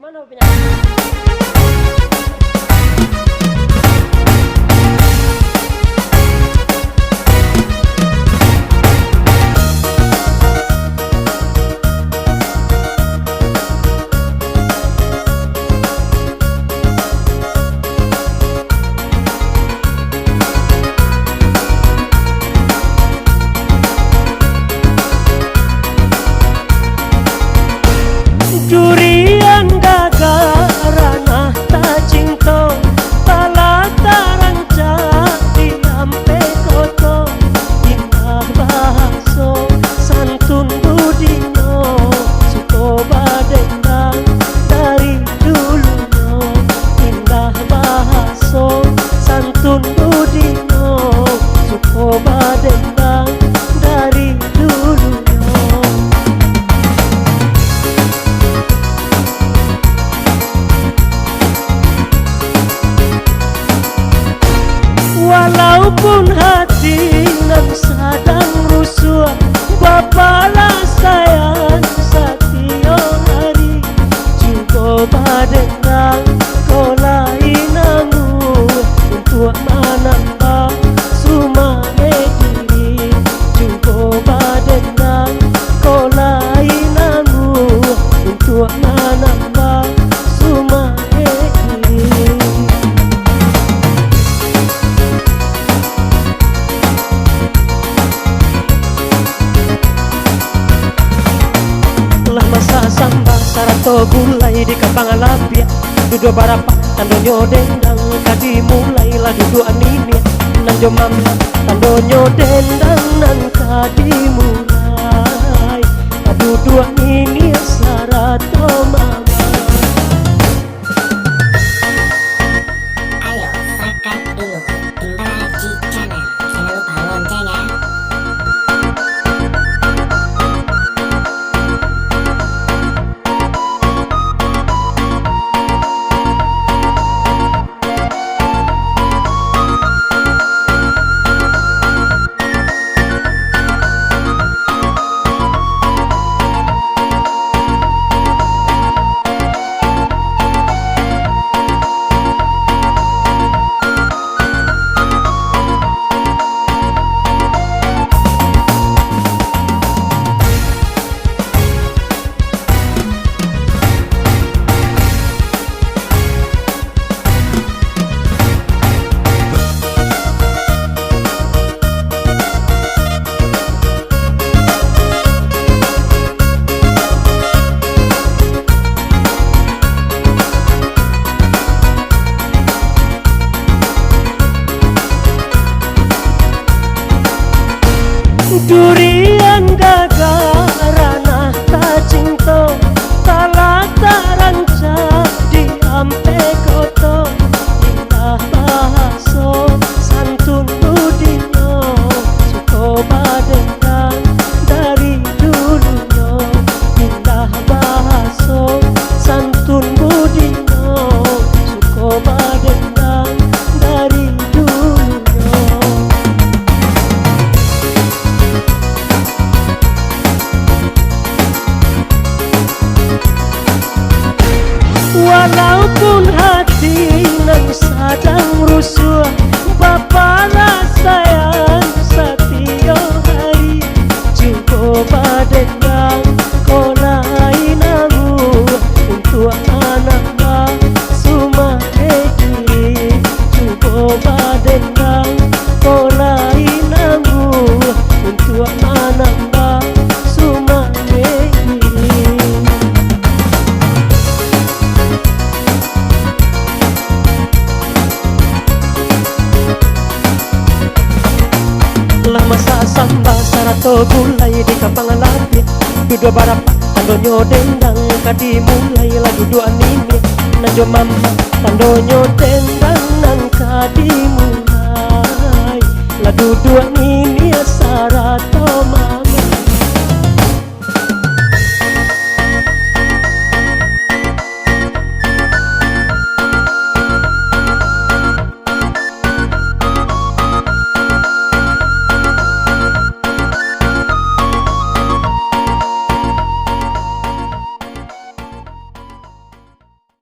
Mana penyanyi? Durian gagal ranah tak cinta pala taranca di ampe koto indah bahasa santun budino suko badendang dari dulunya indah bahasa santun budino suko badendang dari dulunya. Walaupun hati nan sadang rusuh, bapalah sayang setiap hari. Juga badendang kau lain namu untuk menambah sumane diri. Juga badendang kau lain namu untuk menambah sumane diri. Masa sambang sarato gulai di kapang alapia duduk barapa tandonyo dendang kadi mulai lah duduk anini nanjo mama tandonyo dendang nan kadi mulai lah duduk anini sarato mama. Ayo subscribe dulu Indra Channel, jangan lupa lonceng ya. Durian gagal ranah tak cinta pala taranca di ampe koto indah bahasa santun budino suko badendang dari dulunya indah bahasa santun budino suko badendang dari dulunya. Walaupun hati nan sadang rusuh, bapalah sayang setiap hari. Juga badendang kau lain namu untuk menambah sumane diri. Juga badendang kau lain namu untuk menambah sumane diri. Masa sambal sarato gulai di kapang alapia duduk barapa tandonyo dendang kadi mulai lah duduk anini nanjo mama tandonyo dendang nan kadi mulai lah duduk anini